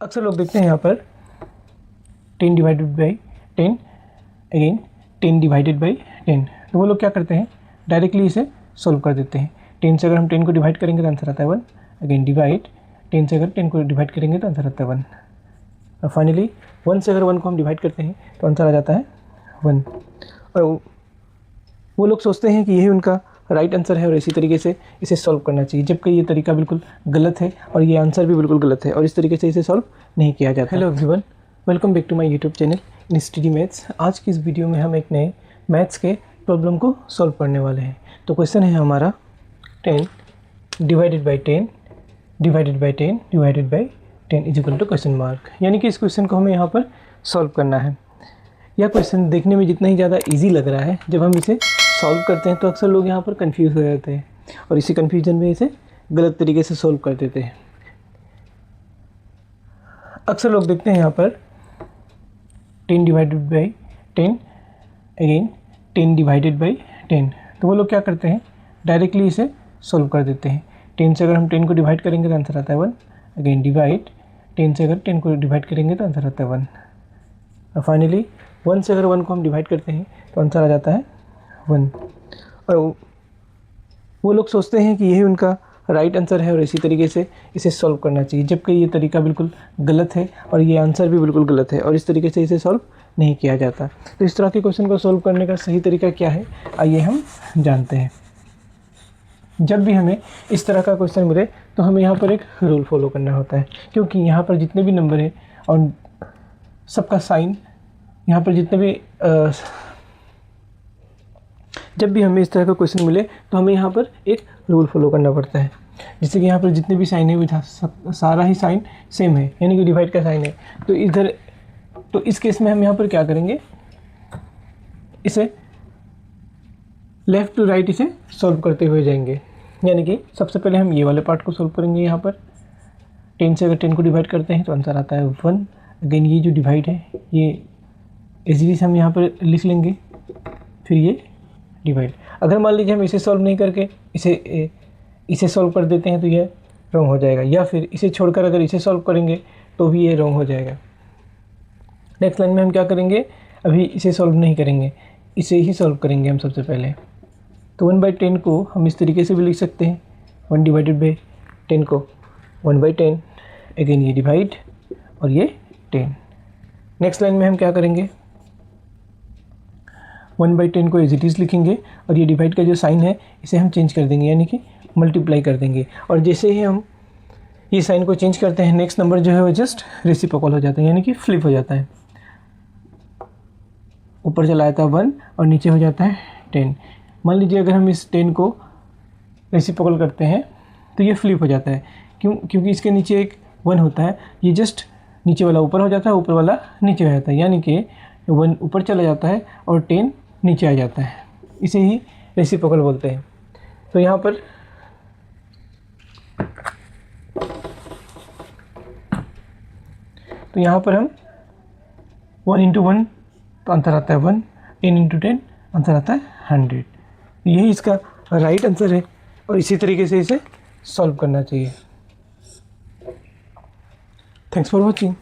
अक्सर लोग देखते हैं यहाँ पर 10 divided by 10 again 10 divided by 10, तो वो लोग क्या करते हैं डायरेक्टली इसे सॉल्व कर देते हैं। 10 से अगर हम 10 को डिवाइड करेंगे तो आंसर आता है 1, अगेन डिवाइड 10 से अगर 10 को डिवाइड करेंगे तो आंसर आता है 1, और फाइनली 1 से अगर 1 को हम डिवाइड करते हैं तो आंसर आ जाता है 1। और वो लोग सोचते हैं कि यही उनका राइट आंसर है और इसी तरीके से इसे सॉल्व करना चाहिए, जबकि ये तरीका बिल्कुल गलत है और ये आंसर भी बिल्कुल गलत है और इस तरीके से इसे सॉल्व नहीं किया जाता। Hello everyone, welcome back to my YouTube channel in study maths. आज की इस वीडियो में हम एक नए मैथ्स के प्रॉब्लम को सॉल्व करने वाले हैं। तो क्वेश्चन है हमारा 10 divided by 10 divided by 10 divided by 10 is equal to question mark, यानी कि इस क्वेश्चन को हमें यहाँ पर सॉल्व करना है। यह क्वेश्चन देखने में जितना ही ज़्यादा ईजी लग रहा है, जब हम इसे सॉल्व करते हैं तो अक्सर लोग यहाँ पर कंफ्यूज हो जाते हैं और इसी कंफ्यूजन में इसे गलत तरीके से सॉल्व कर देते हैं। अक्सर लोग देखते हैं यहाँ पर 10 divided by 10 again 10 divided by 10, तो वो लोग क्या करते हैं डायरेक्टली इसे सॉल्व कर देते हैं। 10 से अगर हम 10 को डिवाइड करेंगे तो आंसर आता है 1, अगेन डिवाइड 10 से अगर 10 को डिवाइड करेंगे तो आंसर आता है 1, और फाइनली 1 से अगर 1 को हम डिवाइड करते हैं तो आंसर आ जाता है 1। और वो लोग सोचते हैं कि यही उनका राइट आंसर है और इसी तरीके से इसे सॉल्व करना चाहिए, जबकि ये तरीका बिल्कुल गलत है और ये आंसर भी बिल्कुल गलत है और इस तरीके से इसे सॉल्व नहीं किया जाता। तो इस तरह के क्वेश्चन को सॉल्व करने का सही तरीका क्या है, आइए हम जानते हैं। जब भी हमें इस तरह का क्वेश्चन मिले तो हमें यहाँ पर एक रूल फॉलो करना होता है, क्योंकि यहाँ पर जितने भी नंबर हैं और सबका साइन यहाँ पर जितने भी जब भी हमें इस तरह का क्वेश्चन मिले तो हमें यहाँ पर एक रूल फॉलो करना पड़ता है। जैसे कि यहाँ पर जितने भी साइन है वो सारा ही साइन सेम है, यानी कि डिवाइड का साइन है। तो इस केस में हम यहाँ पर क्या करेंगे, इसे लेफ़्ट टू राइट इसे सॉल्व करते हुए जाएंगे। यानी कि सबसे पहले हम ये वाले पार्ट को सॉल्व करेंगे। यहाँ पर 10 से अगर 10 को डिवाइड करते हैं तो आंसर आता है 1, अगेन ये जो डिवाइड है ये इजीली से हम यहाँ पर लिख लेंगे, फिर ये डिवाइड। अगर मान लीजिए हम इसे सॉल्व नहीं करके इसे सॉल्व कर देते हैं तो यह रॉन्ग हो जाएगा, या फिर इसे छोड़कर अगर इसे सॉल्व करेंगे तो भी ये रॉन्ग हो जाएगा। नेक्स्ट लाइन में हम क्या करेंगे, अभी इसे सॉल्व नहीं करेंगे, इसे ही सॉल्व करेंगे हम सबसे पहले। तो 1/10 को हम इस तरीके से भी लिख सकते हैं, 1 डिवाइडेड बाई 10 को 1/10, अगेन ये डिवाइड और ये 10। नेक्स्ट लाइन में हम क्या करेंगे, 1/10 को एज इट इज़ लिखेंगे और ये डिवाइड का जो साइन है इसे हम चेंज कर देंगे, यानी कि मल्टीप्लाई कर देंगे। और जैसे ही हम ये साइन को चेंज करते हैं, नेक्स्ट नंबर जो है वो जस्ट रेसिप्रोकल हो जाता है, यानी कि फ्लिप हो जाता है। ऊपर चला जाता है 1 और नीचे हो जाता है 10। मान लीजिए अगर हम इस 10 को रेसिप्रोकल करते हैं तो ये फ्लिप हो जाता है, क्योंकि इसके नीचे एक 1 होता है, ये जस्ट नीचे वाला ऊपर हो जाता है, ऊपर वाला नीचे हो जाता है, यानी कि 1 ऊपर चला जाता है और 10 नीचे आ जाता है। इसे ही रेसिप्रोकल बोलते हैं। तो यहाँ पर हम 1 इंटू 1 तो आंसर आता है 1, 10 इंटू 10 आंसर आता है 100। यही इसका राइट आंसर है और इसी तरीके से इसे सॉल्व करना चाहिए। Thanks for watching.